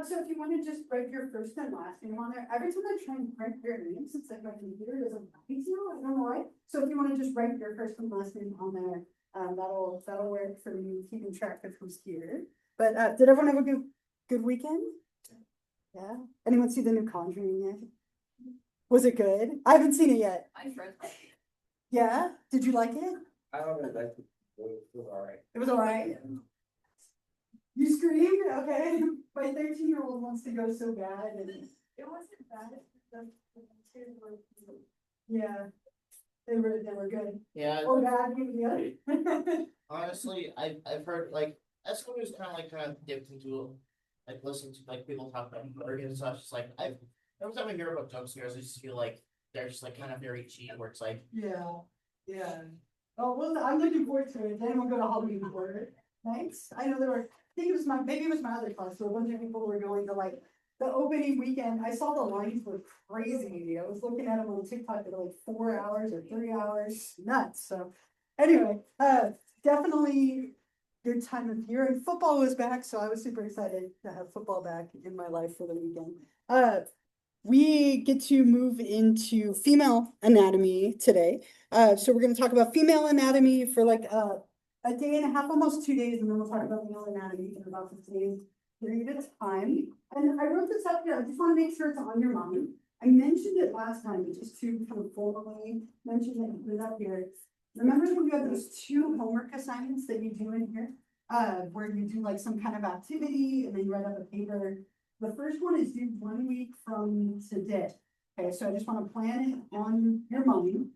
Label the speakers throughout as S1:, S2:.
S1: So if you want to just write your first and last name on there, every time I try and print your names, it's like my computer doesn't like you. I don't know why. So if you want to just write your first and last name on there, that'll work for me keeping track of who's here. But did everyone have a good weekend? Yeah. Anyone see the new Conjuring yet? Was it good? I haven't seen it yet.
S2: I've read that.
S1: Yeah. Did you like it?
S3: I don't really like it. It was alright.
S1: It was alright. You screamed? Okay. My 13-year-old wants to go so bad, and it wasn't bad. Yeah, they were good.
S4: Yeah.
S1: Or bad, yeah.
S4: Honestly, I've heard like as someone who's kind of dipped into like listening to like people talk about horror and stuff. Just like every time I hear about jump scares, I just feel like they're just like kind of very cheap. Where it's like
S1: Yeah. Oh well, I'm looking forward to it. Then we'll go to Halloween Horror. Thanks. I know there were. I think maybe it was my other class. So a bunch of people were going to like the opening weekend. I saw the lines were crazy. I was looking at them on TikTok. They were like 4 hours or 3 hours. Nuts. So anyway, definitely good time of year. And football was back, so I was super excited to have football back in my life for the weekend. We get to move into female anatomy today. So we're going to talk about female anatomy for like a day and a half, almost 2 days, and then we'll talk about male anatomy in about 15 period of time. And I wrote this up here. I just want to make sure it's on your mind. I mentioned it last time, but just to kind of formally mention it and put it up here. Remember when you have those 2 homework assignments that you do in here, where you do like some kind of activity and then you write up a paper. The first one is due 1 week from today. Okay, so I just want to plan it on your mind.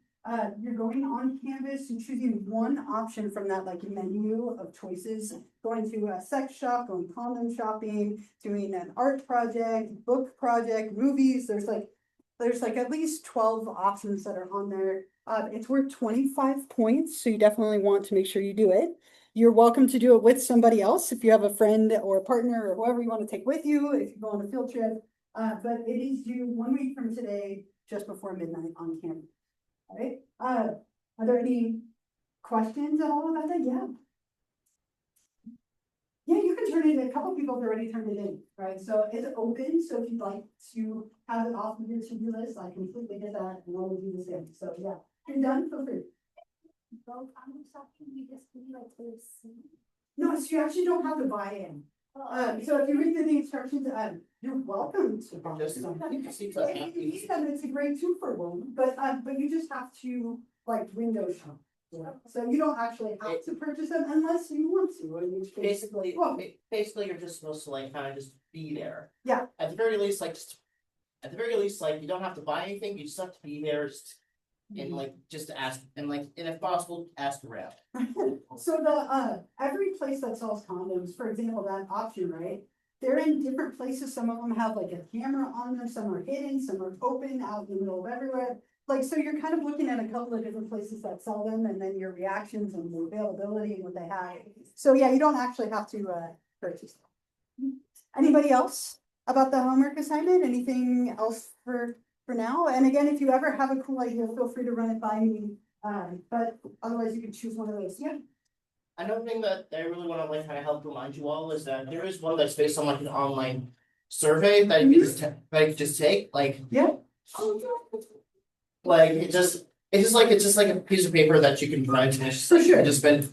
S1: You're going on Canvas and choosing one option from that like menu of choices, going to a sex shop, going condom shopping, doing an art project, book project, movies. There's like at least 12 options that are on there. It's worth 25 points, so you definitely want to make sure you do it. You're welcome to do it with somebody else if you have a friend or a partner or whoever you want to take with you if you go on a field trip. But it is due 1 week from today, just before midnight on Canvas. All right. Are there any questions at all about that? Yeah. Yeah, you can turn it in. A couple people have already turned it in, right? So it's open. So if you'd like to have it off of your to-do list, I completely get that, and I will do the same. So yeah, you're done. Feel free.
S2: Well, I'm talking, we just do like this.
S1: No, so you actually don't have to buy in. So if you read the instructions, you're welcome to buy some. It's a great 2 for 1, but you just have to like window shop. So you don't actually have to purchase them unless you want to. In which case,
S4: basically you're just supposed to like kind of just be there.
S1: Yeah.
S4: At the very least, like you don't have to buy anything. You just have to be there. And like just ask and if possible ask around.
S1: So the every place that sells condoms, for example, that option, right? They're in different places. Some of them have like a camera on them, some are hidden, some are open out in the middle of everywhere. Like, so you're kind of looking at a couple of different places that sell them and then your reactions and the availability and what they have. So yeah, you don't actually have to purchase them. Anybody else about the homework assignment? Anything else for now? And again, if you ever have a cool idea, feel free to run it by me. But otherwise you can choose one of those. Yeah.
S4: Another thing that I really want to like kind of help remind you all is that there is one that's based on like an online survey that you can just take. Like
S1: yeah.
S4: Like it's just like a piece of paper that you can print and it's just
S1: For sure.
S4: just spend.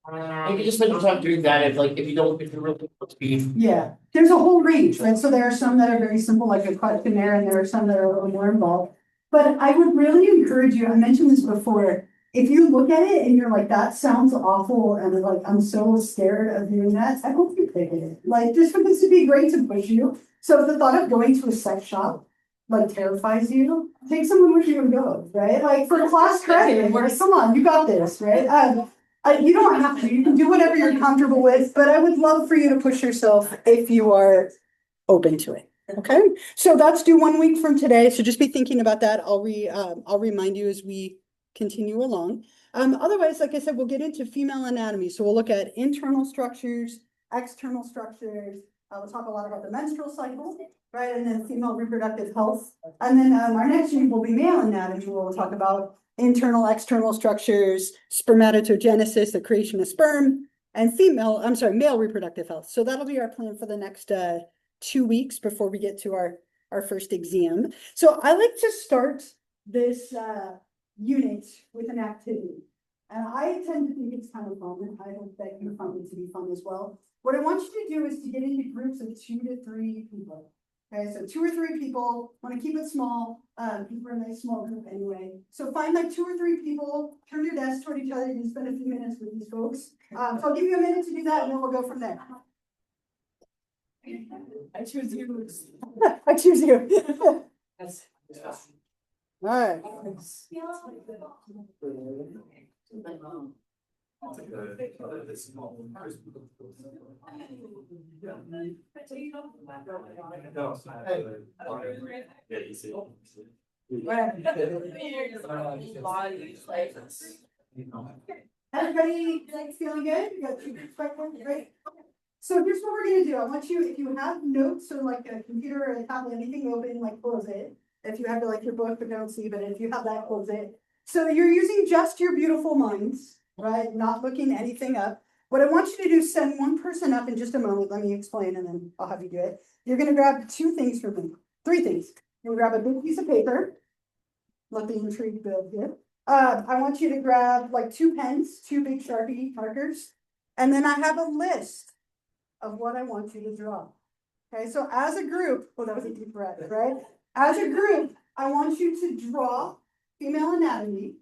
S4: You can just spend your time doing that if you really want to be.
S1: Yeah, there's a whole range, right? So there are some that are very simple, like a questionnaire, and there are some that are a little more involved. But I would really encourage you, I mentioned this before, if you look at it and you're like, that sounds awful, and like, I'm so scared of doing that, I hope you pick it. Like, this would be great to push you. So if the thought of going to a sex shop like terrifies you, take someone with you and go, right? Like for class credit, where come on, you got this, right? You don't have to, you can do whatever you're comfortable with, but I would love for you to push yourself if you are open to it. Okay, so that's due 1 week from today. So just be thinking about that. I'll remind you as we continue along. Otherwise, like I said, we'll get into female anatomy. So we'll look at internal structures, external structures. We'll talk a lot about the menstrual cycle, right? And then female reproductive health. And then our next unit will be male anatomy, where we'll talk about internal, external structures, spermatogenesis, the creation of sperm, and male reproductive health. So that'll be our plan for the next 2 weeks before we get to our first exam. So I like to start this unit with an activity. And I tend to think it's kind of fun, and I hope that you find it to be fun as well. What I want you to do is to get into groups of 2 to 3 people. Okay, so 2 or 3 people, want to keep it small, because we're a nice small group anyway. So find like 2 or 3 people, turn your desk toward each other, and spend a few minutes with these folks. So I'll give you a minute to do that, and then we'll go from there.
S5: I choose you.
S1: I choose you. All right. Everybody like feeling good? You got 2 questions, right? So here's what we're gonna do. I want you, if you have notes or like a computer or a tablet, anything open, like close it. If you have like your book, but don't see, but if you have that, close it. So you're using just your beautiful minds, right? Not looking anything up. What I want you to do is send one person up in just a moment. Let me explain and then I'll have you do it. You're gonna grab 2 things from me, 3 things. You're gonna grab a big piece of paper. Let the intrigue build here. I want you to grab like 2 pens, 2 big Sharpie markers. And then I have a list of what I want you to draw. Okay, so as a group, oh, that was a deep breath, right? As a group, I want you to draw female anatomy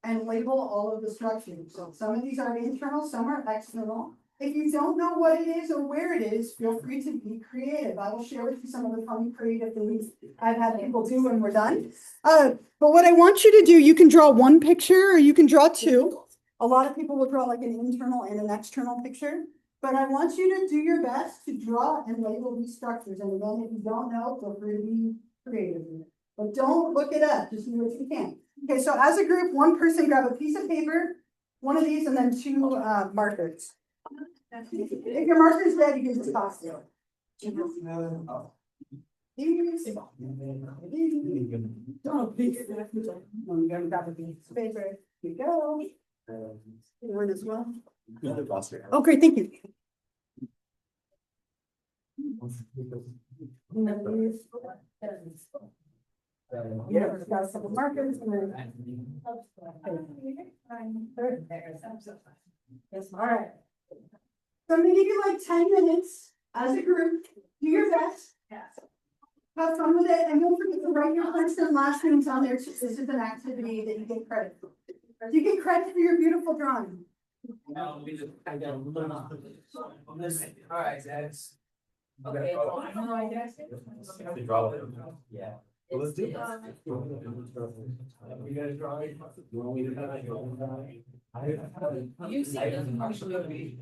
S1: and label all of the structures. So some of these are internal, some are external. If you don't know what it is or where it is, feel free to be creative. I will share with you some of the fun creative things I've had people do when we're done. But what I want you to do, you can draw 1 picture or you can draw 2. A lot of people will draw like an internal and an external picture. But I want you to do your best to draw and label these structures. And again, if you don't know, feel free to be creative. But don't look it up, just do what you can. Okay, so as a group, 1 person grab a piece of paper, 1 of these, and then 2 markers. If your marker's red, you can just toss it. Don't be you gotta grab a piece of paper. Here you go. 1 as well. Oh, great, thank you. Yeah, got a couple markers. All right. So I'm gonna give you like 10 minutes as a group. Do your best. Have fun with it, and don't forget to write your first and last names on there. This is an activity that you get credit for. You get credit for your beautiful drawing.
S3: Alright, that's.
S5: Okay.
S3: Yeah. Well, let's do this. You guys drawing? You want me to drawing?
S5: You see them actually.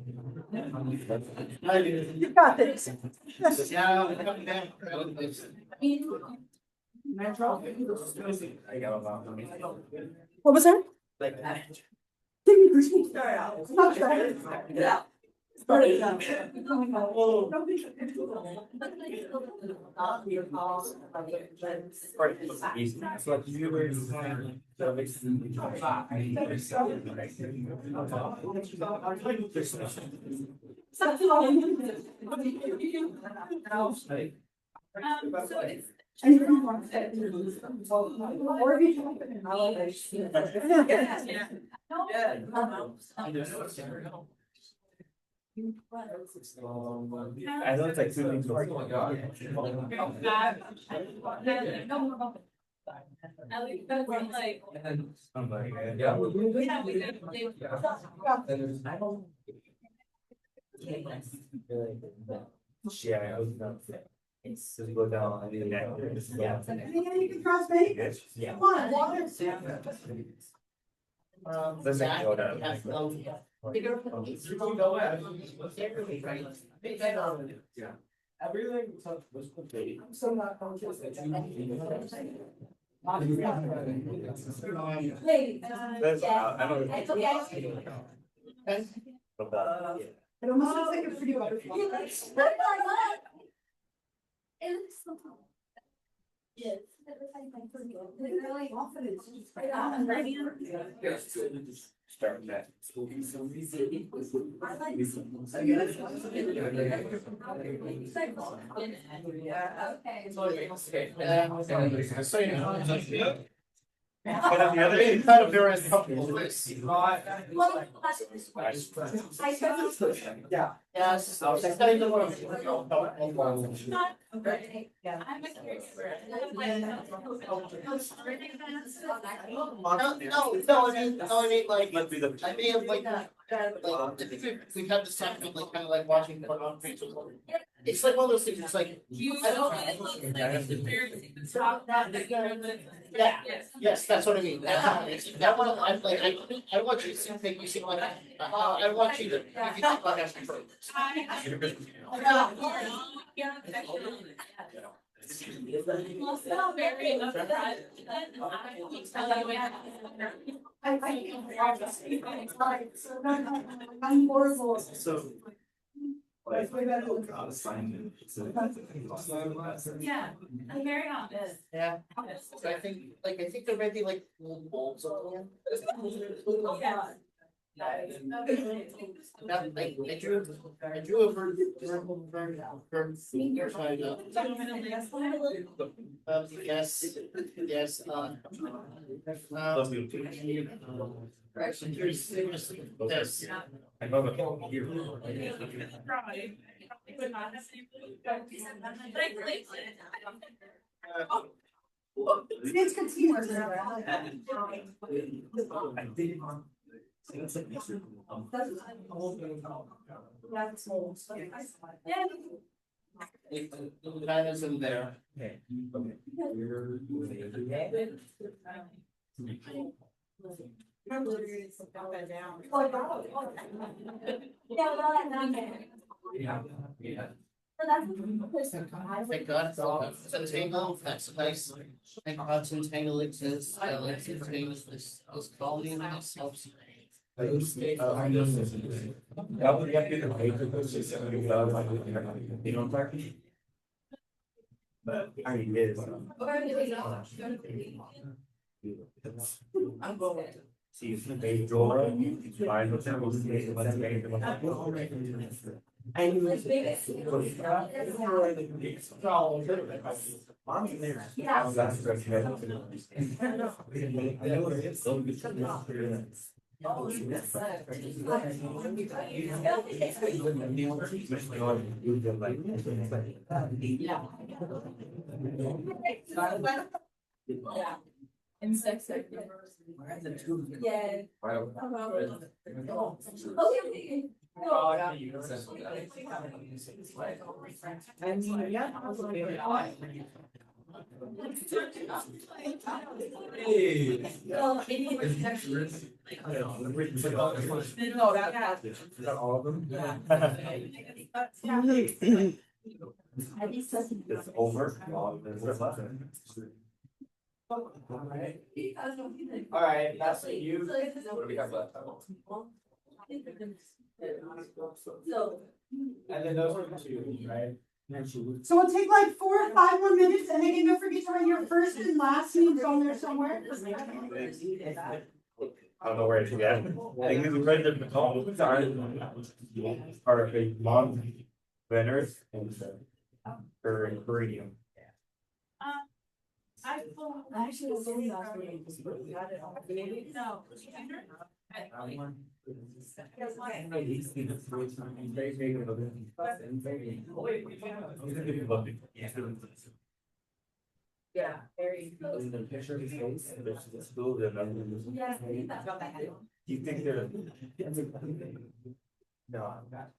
S1: You got this.
S4: Yeah, I'm coming down.
S3: I got a lot.
S1: What was that?
S3: Like that.
S1: Give me this. Not sure.
S5: Yeah.
S3: So like you were
S5: So it's.
S1: And you don't want to say. Or if you want to.
S3: I know it's like 2 things. I'm like, yeah. Yeah, I was not. It's just go down. I mean, yeah.
S1: And you can cross me.
S3: Yeah.
S1: Come on, water.
S3: Let's
S4: Zach,
S3: go down.
S4: have,
S3: Yeah. Everything was complete.
S1: I'm so not conscious.
S5: Hey,
S3: That's, I don't.
S5: it's okay.
S1: It almost looks like a pretty butterfly.
S2: It looks so cool. Yes. Really
S1: Confidence.
S2: I'm ready.
S3: Start that.
S4: So, you know, but on the other hand, kind of there is comfortable with this.
S1: Yeah.
S4: Yes, I was studying the word.
S5: I'm a caregiver.
S4: No, I mean, like, I may have like, I think we've had this time of like, kind of like watching porn on Facebook. It's like one of those things, it's like, yeah, yes, that's what I mean. That one, I'm like, I want you to think you seem like, I want you to, if you think like that's true.
S1: I'm horrible.
S3: So.
S1: That's way better than-
S5: Yeah, I'm very honest.
S4: Yeah, so I think there might be like little bulbs on them.
S5: Yeah.
S4: That, I drew a bird, yes, yes, yes.
S3: I love it.
S5: Probably would not necessarily, but I believe
S1: It's good teamwork. That's all.
S5: yeah.
S4: The China's in there. Thank God, it's entangled, that's nice. Thank God it's entangled exists, I like to entangle this colony and this helps.
S3: That would get you the way to go to 75, like, you know, party. But I mean, it is.
S5: I'm going.
S3: See, if they draw, you can find what's in the let's make them. That's
S5: Yeah. In sex. Yeah. No, that has.
S3: Is that all of them? It's over. There's left.
S4: Alright, that's you.
S3: What do we have left?
S4: And then those are the two, right?
S1: So it'll take like 4 or 5 more minutes, and again, don't forget to write your first and last names on there somewhere.
S3: I don't know where to get. I think we read the columns are part of a long winners and for ingredient.
S5: I
S1: Actually, it's only last week.
S5: No. Yeah, very.
S3: The picture of his face, and there's the school that you think they're. No, I'm not.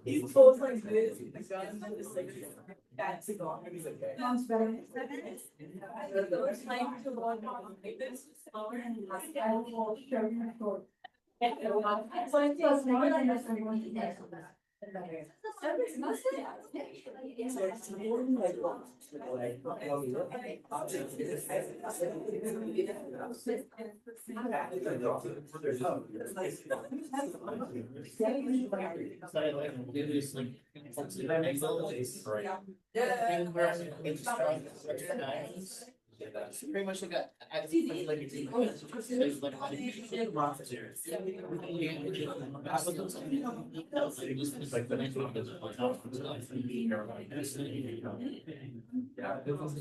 S5: He pulls like this, the gun and just like that's it gone.
S1: Sounds better.
S5: The worst time to log on like this slower and
S1: I will show you my story.
S5: so it's just more than just everyone to get.
S4: So I like do this like.
S3: Right.
S4: And where it's strong, recognize. Pretty much like I think like it's
S3: Like the next one is. Yeah, this was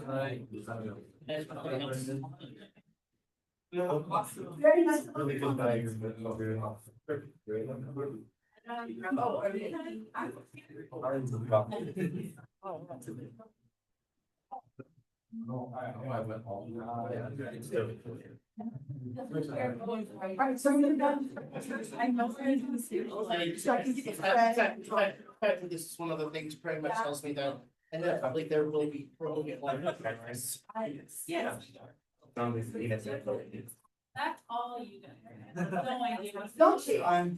S1: Very nice.
S3: really good guy. No, I went home.
S1: Alright, so we're done. I know we're into the
S4: This is one of the things pretty much tells me that, and that like there will be probably a lot of memories.
S5: Yes, that's all you got. No idea.
S1: Don't you?
S3: I'm.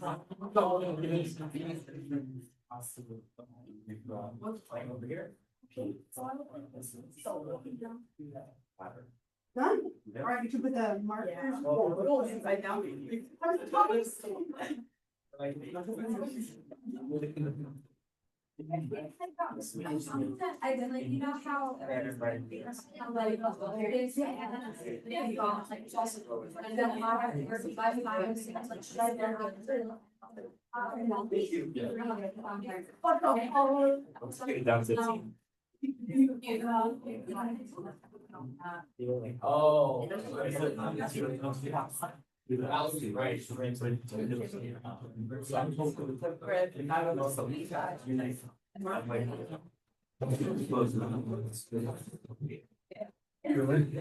S1: Done? Alright, you can put the markers.
S2: I did like, you know how. Like, there is, yeah, like, just. And then
S3: Oh.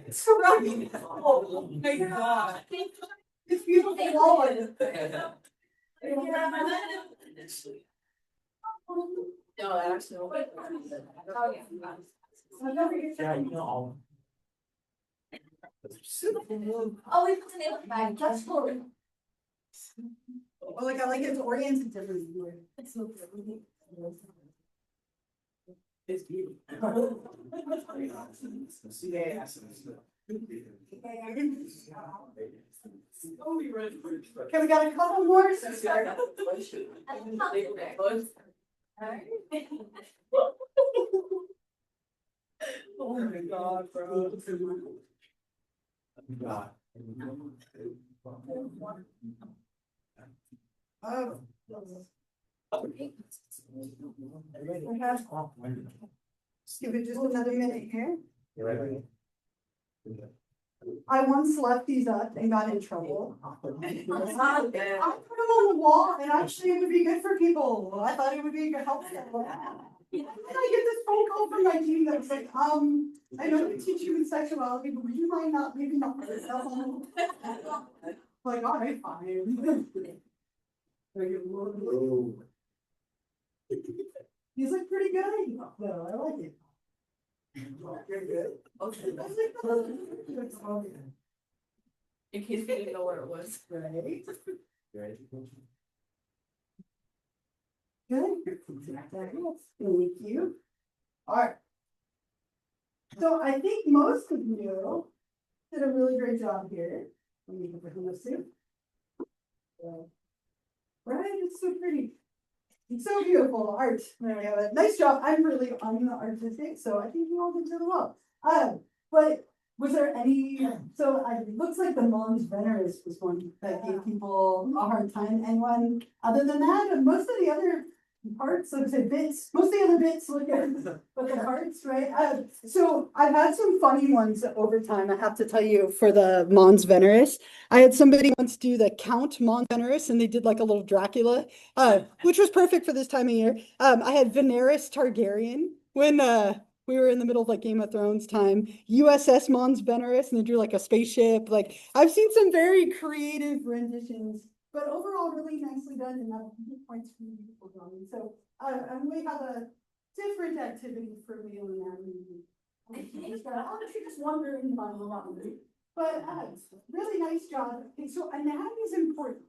S1: It's surrounding. Oh my god. It's beautiful.
S5: No, actually.
S3: Yeah, you know.
S2: Oh, we put the name of the bag, just for it.
S1: Oh, like I like it's oriented differently. It's so pretty.
S3: It's beautiful.
S1: Okay, we got a couple more.
S5: Oh my god, bro.
S3: God.
S1: Oh. Just give it just another minute here. I once left these up and got in trouble. I put them on the wall and actually it would be good for people. I thought it would be helpful. And I get this phone call from my team that's like, I know we teach you in sexuality, but would you mind not leaving the home? Like, all right, fine. He's like pretty good. No, I like it. Very good. Okay.
S5: In case we didn't know where it was.
S1: Right. Good. Thank you. All right. So I think most of you did a really great job here. Let me put this too. Right, it's so pretty. It's so beautiful, art. There we have it. Nice job. I'm really artistic, so I think you all did really well. But was there any? So it looks like the Mons Veneris was one that gave people a hard time, and one other than that, most of the other parts, so say bits, most of the other bits look at but the parts, right? So I've had some funny ones over time, I have to tell you, for the Mons Veneris. I had somebody once do the Count Mons Veneris, and they did like a little Dracula, which was perfect for this time of year. I had Veneris Targaryen when we were in the middle of like Game of Thrones time, USS Mons Veneris, and they drew like a spaceship. Like I've seen some very creative renditions. But overall, really nicely done, and points for beautiful drawing. So we have a different activity for Leo and Annie. Honestly, just wondering about me. But really nice job. Okay, so anatomy is important,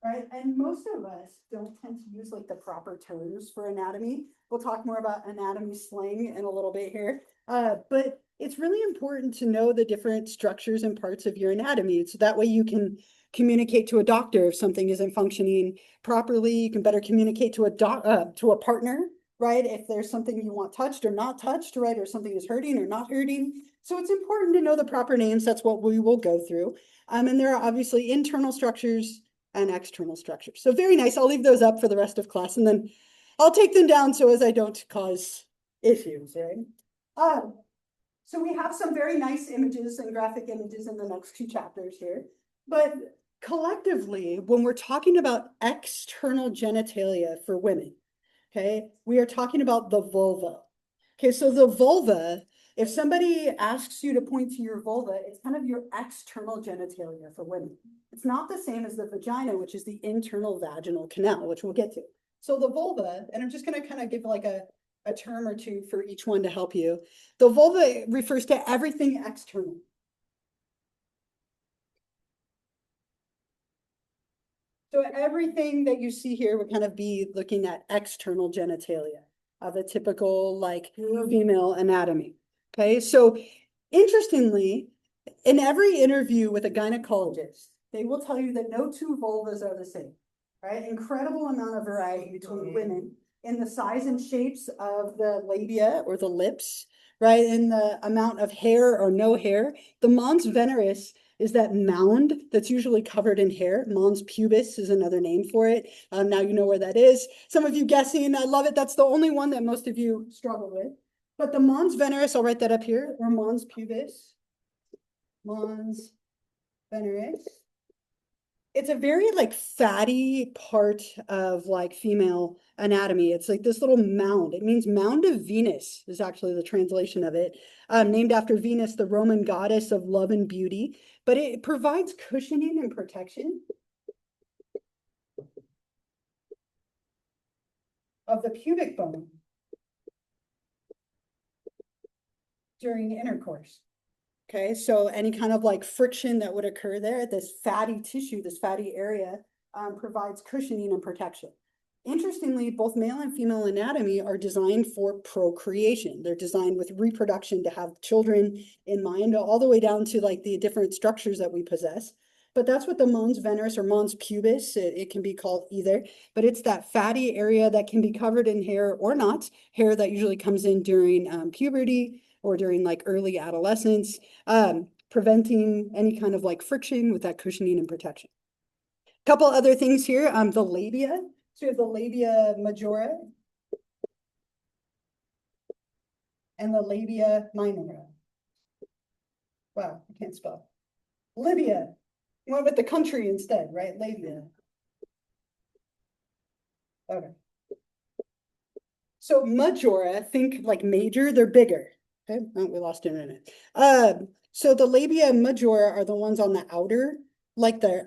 S1: right? And most of us don't tend to use like the proper terms for anatomy. We'll talk more about anatomy slang in a little bit here. But it's really important to know the different structures and parts of your anatomy, so that way you can communicate to a doctor if something isn't functioning properly. You can better communicate to a partner right? If there's something you want touched or not touched, right? Or something is hurting or not hurting. So it's important to know the proper names. That's what we will go through. And there are obviously internal structures and external structures. So very nice. I'll leave those up for the rest of class and then I'll take them down so as I don't cause issues, right? So we have some very nice images and graphic images in the next 2 chapters here. But collectively, when we're talking about external genitalia for women, okay, we are talking about the vulva. Okay, so the vulva, if somebody asks you to point to your vulva, it's kind of your external genitalia for women. It's not the same as the vagina, which is the internal vaginal canal, which we'll get to. So the vulva, and I'm just going to kind of give like a term or two for each one to help you. The vulva refers to everything external. So everything that you see here would kind of be looking at external genitalia of a typical like female anatomy. Okay, so interestingly, in every interview with a gynecologist, they will tell you that no 2 vulvas are the same, right? Incredible amount of variety between women in the size and shapes of the labia or the lips, right? In the amount of hair or no hair. The mons veneris is that mound that's usually covered in hair. Mons pubis is another name for it. Now you know where that is. Some of you guessing, I love it. That's the only one that most of you struggle with. But the mons veneris, I'll write that up here, or mons pubis. Mons veneris. It's a very like fatty part of like female anatomy. It's like this little mound. It means mound of Venus is actually the translation of it. Named after Venus, the Roman goddess of love and beauty. But it provides cushioning and protection of the pubic bone during intercourse. Okay, so any kind of like friction that would occur there, this fatty tissue, this fatty area, provides cushioning and protection. Interestingly, both male and female anatomy are designed for procreation. They're designed with reproduction to have children in mind, all the way down to like the different structures that we possess. But that's what the mons veneris or mons pubis, it can be called either, but it's that fatty area that can be covered in hair or not, hair that usually comes in during puberty or during like early adolescence, preventing any kind of like friction with that cushioning and protection. A couple other things here, the labia. So we have the labia majora and the labia minora. Wow, I can't spell. Libya. Went with the country instead, right? Labia. Okay. So majora, think like major, they're bigger. Okay, oh, we lost internet. So the labia majora are the ones on the outer, like the